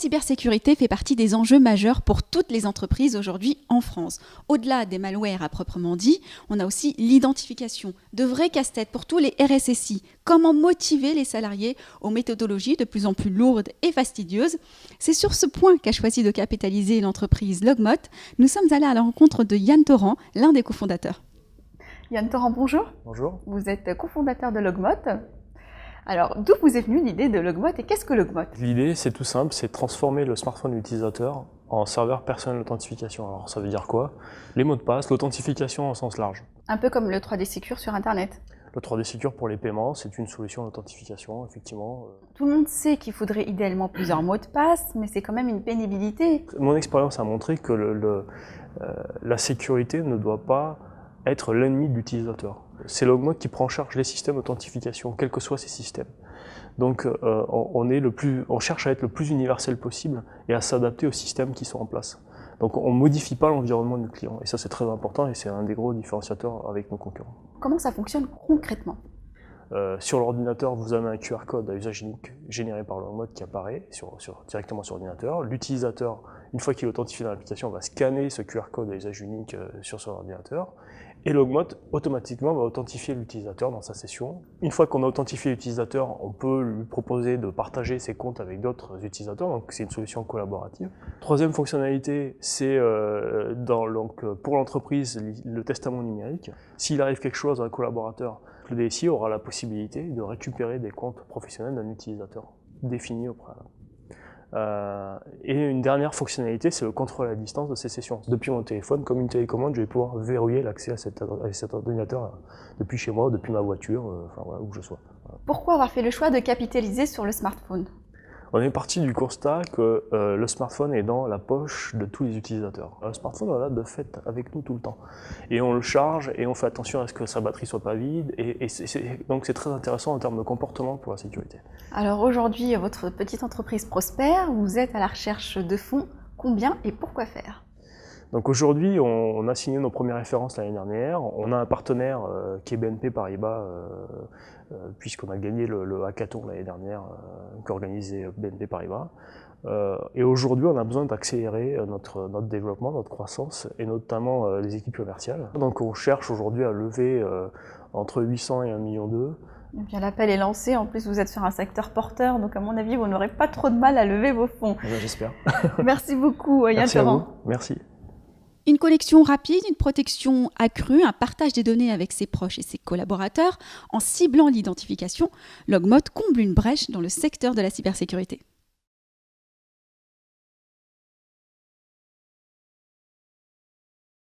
cybersécurité fait partie des enjeux majeurs pour toutes les entreprises aujourd'hui en France. Au-delà des malwares à proprement dit, on a aussi l'identification, de vrais casse-têtes pour tous les RSSI. Comment motiver les salariés aux méthodologies de plus en plus lourdes et fastidieuses? C'est sur ce point qu'a choisi de capitaliser l'entreprise Logmot. Nous sommes allés à la rencontre de Yann Torrent, l'un des cofondateurs. Yann Torrent, bonjour. Bonjour. Vous êtes cofondateur de Logmot. Alors, d'où vous est venue l'idée de Logmot et qu'est-ce que Logmot? L'idée, c'est tout simple, c'est de transformer le smartphone utilisateur en serveur personnel d'authentification. Alors, ça veut dire quoi? Les mots de passe, l'authentification au sens large. Un peu comme le 3D Secure sur Internet. Le 3D Secure pour les paiements, c'est une solution d'authentification, effectivement. Tout le monde sait qu'il faudrait idéalement plusieurs mots de passe, mais c'est quand même une pénibilité. Mon expérience a montré que la sécurité ne doit pas être l'ennemi de l'utilisateur. C'est Logmot qui prend en charge les systèmes d'authentification, quels que soient ces systèmes. Donc on cherche à être le plus universel possible et à s'adapter aux systèmes qui sont en place. Donc on ne modifie pas l'environnement du client, et ça c'est très important et c'est un des gros différenciateurs avec nos concurrents. Comment ça fonctionne concrètement? Sur l'ordinateur, vous avez un QR code à usage unique généré par Logmot qui apparaît directement sur l'ordinateur. L'utilisateur, une fois qu'il est authentifié dans l'application, va scanner ce QR code à usage unique sur son ordinateur. Et Logmot, automatiquement, va authentifier l'utilisateur dans sa session. Une fois qu'on a authentifié l'utilisateur, on peut lui proposer de partager ses comptes avec d'autres utilisateurs, donc c'est une solution collaborative. Troisième fonctionnalité, c'est pour l'entreprise, le testament numérique. S'il arrive quelque chose à un collaborateur, le DSI aura la possibilité de récupérer des comptes professionnels d'un utilisateur défini au préalable. Et une dernière fonctionnalité, c'est le contrôle à distance de ces sessions. Depuis mon téléphone, comme une télécommande, je vais pouvoir verrouiller l'accès à cet ordinateur depuis chez moi, depuis ma voiture, où que je sois. Voilà. Pourquoi avoir fait le choix de capitaliser sur le smartphone? On est parti du constat que le smartphone est dans la poche de tous les utilisateurs. Le smartphone, on l'a de fait avec nous tout le temps. Et on le charge et on fait attention à ce que sa batterie soit pas vide. Donc c'est très intéressant en termes de comportement pour la sécurité. Alors aujourd'hui, votre petite entreprise prospère, vous êtes à la recherche de fonds. Combien et pourquoi faire? Donc aujourd'hui, on a signé nos premières références l'année dernière. On a un partenaire qui est BNP Paribas, puisqu'on a gagné le hackathon l'année dernière qu'organisait BNP Paribas. Et aujourd'hui, on a besoin d'accélérer notre développement, notre croissance, et notamment les équipes commerciales. Donc on cherche aujourd'hui à lever entre 800 et 1,2 million. Eh bien, l'appel est lancé. En plus, vous êtes sur un secteur porteur, donc à mon avis, vous n'aurez pas trop de mal à lever vos fonds. J'espère. Merci beaucoup, Yann Merci à Torrent. vous. Merci. Une connexion rapide, une protection accrue, un partage des données avec ses proches et ses collaborateurs, en ciblant l'identification, Logmot comble une brèche dans le secteur de la cybersécurité.